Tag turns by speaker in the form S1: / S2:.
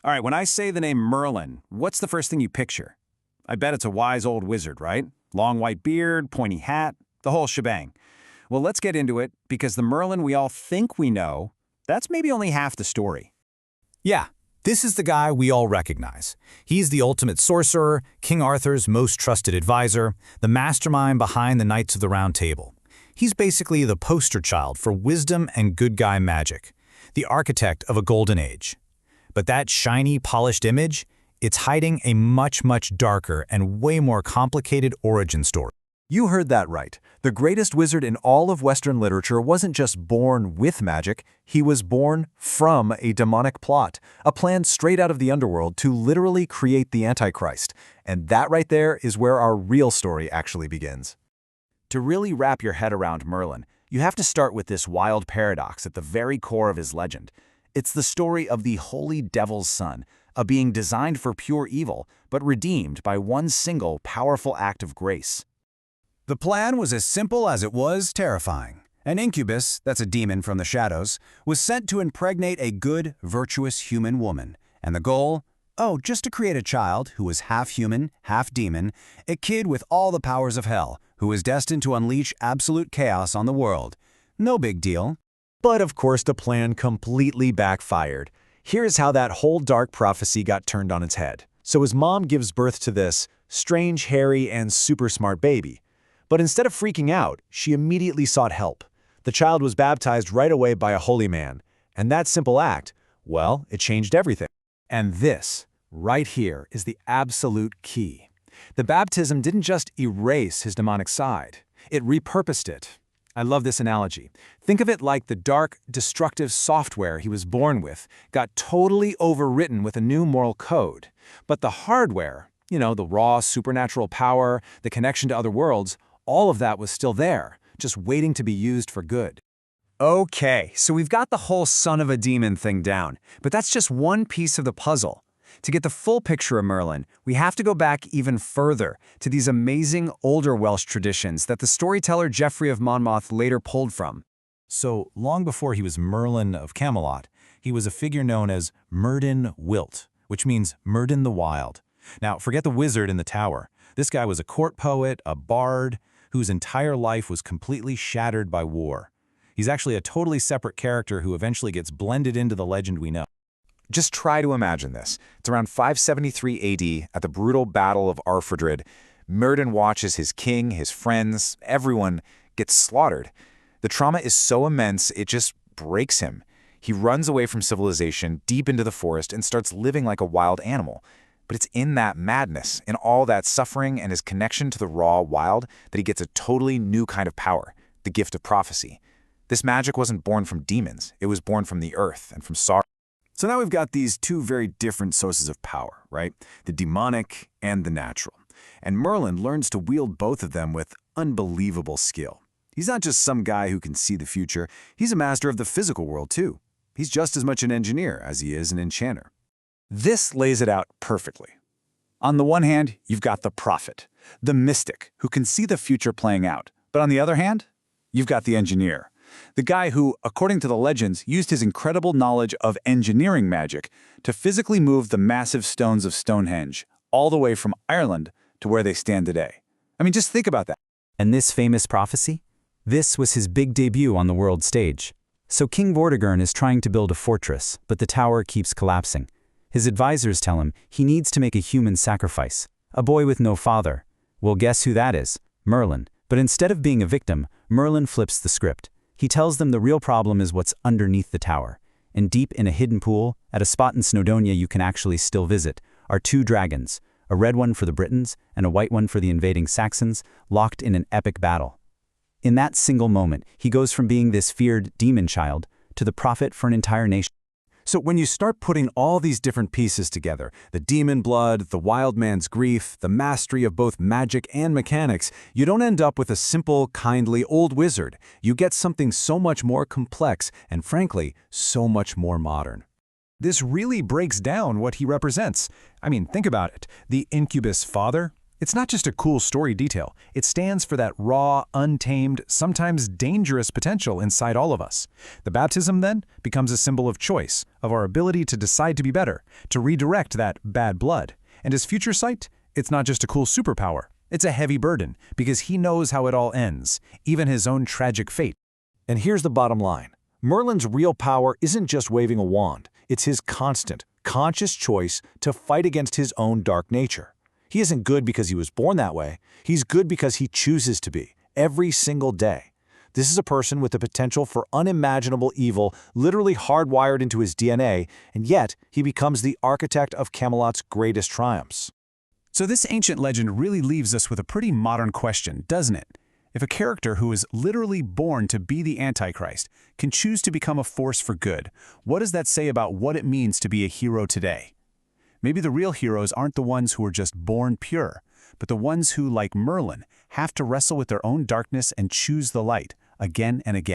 S1: All right, when I say the name Merlin, what's the first thing you picture? I bet it's a wise old wizard, right? Long white beard, pointy hat, the whole shebang. Well, let's get into it, because the Merlin we all think we know, that's maybe only half the story.
S2: Yeah, this is the guy we all recognize. He's the ultimate sorcerer, King Arthur's most trusted advisor, the mastermind behind the Knights of the Round Table. He's basically the poster child for wisdom and good guy magic, the architect of a golden age. But that shiny, polished image, it's hiding a much, much darker and way more complicated origin story.
S3: You heard that right. The greatest wizard in all of Western literature wasn't just born with magic, he was born from a demonic plot, a plan straight out of the underworld to literally create the Antichrist. And that right there is where our real story actually begins.
S1: To really wrap your head around Merlin, you have to start with this wild paradox at the very core of his legend. It's the story of the holy devil's son, a being designed for pure evil, but redeemed by one single powerful act of grace.
S2: The plan was as simple as it was terrifying. An incubus, that's a demon from the shadows, was sent to impregnate a good, virtuous human woman. And the goal? Oh, just to create a child who was half human, half demon, a kid with all the powers of hell, who was destined to unleash absolute chaos on the world. No big deal.
S3: But of course the plan completely backfired. Here's how that whole dark prophecy got turned on its head. So his mom gives birth to this strange, hairy, and super smart baby. But instead of freaking out, she immediately sought help. The child was baptized right away by a holy man. And that simple act, well, it changed everything.
S2: And this, right here, is the absolute key. The baptism didn't just erase his demonic side, it repurposed it. I love this analogy. Think of it like the dark, destructive software he was born with got totally overwritten with a new moral code. But the hardware, the raw supernatural power, the connection to other worlds, all of that was still there, just waiting to be used for good.
S1: Okay, so we've got the whole son of a demon thing down, but that's just one piece of the puzzle. To get the full picture of Merlin, we have to go back even further to these amazing older Welsh traditions that the storyteller Geoffrey of Monmouth later pulled from.
S2: So, long before he was Merlin of Camelot, he was a figure known as Myrddin Wyllt, which means Myrddin the Wild. Now, forget the wizard in the tower. This guy was a court poet, a bard, whose entire life was completely shattered by war. He's actually a totally separate character who eventually gets blended into the legend we know.
S3: Just try to imagine this. It's around 573 AD, at the brutal Battle of Arfredrid. Myrddin watches his king, his friends, everyone get slaughtered. The trauma is so immense, it just breaks him. He runs away from civilization, deep into the forest, and starts living like a wild animal. But it's in that madness, in all that suffering and his connection to the raw wild, that he gets a totally new kind of power, the gift of prophecy. This magic wasn't born from demons. It was born from the earth and from sorrow.
S1: So now we've got these two very different sources of power, right? The demonic and the natural. And Merlin learns to wield both of them with unbelievable skill. He's not just some guy who can see the future. He's a master of the physical world, too. He's just as much an engineer as he is an enchanter.
S3: This lays it out perfectly. On the one hand, you've got the prophet, the mystic, who can see the future playing out. But on the other hand, you've got the engineer, the guy who, according to the legends, used his incredible knowledge of engineering magic to physically move the massive stones of Stonehenge all the way from Ireland to where they stand today. I mean, just think about that.
S2: And this famous prophecy? This was his big debut on the world stage. So King Vortigern is trying to build a fortress, but the tower keeps collapsing. His advisors tell him he needs to make a human sacrifice, a boy with no father. Well, guess who that is? Merlin. But instead of being a victim, Merlin flips the script. He tells them the real problem is what's underneath the tower. And deep in a hidden pool, at a spot in Snowdonia you can actually still visit, are two dragons, a red one for the Britons and a white one for the invading Saxons, locked in an epic battle. In that single moment, he goes from being this feared demon child to the prophet for an entire nation.
S1: So when you start putting all these different pieces together, the demon blood, the wild man's grief, the mastery of both magic and mechanics, you don't end up with a simple, kindly old wizard. You get something so much more complex and, frankly, so much more modern.
S4: This really breaks down what he represents. I mean, think about it. The incubus father, It's not just a cool story detail. It stands for that raw, untamed, sometimes dangerous potential inside all of us. The baptism, then, becomes a symbol of choice, of our ability to decide to be better, to redirect that bad blood. And as future sight, it's not just a cool superpower. It's a heavy burden, because he knows how it all ends, even his own tragic fate.
S5: And here's the bottom line. Merlin's real power isn't just waving a wand. It's his constant, conscious choice to fight against his own dark nature. He isn't good because he was born that way. He's good because he chooses to be, every single day. This is a person with the potential for unimaginable evil literally hardwired into his DNA, and yet he becomes the architect of Camelot's greatest triumphs.
S4: So this ancient legend really leaves us with a pretty modern question, doesn't it? If a character who is literally born to be the Antichrist can choose to become a force for good, what does that say about what it means to be a hero today? Maybe the real heroes aren't the ones who are just born pure, but the ones who, like Merlin, have to wrestle with their own darkness and choose the light again and again.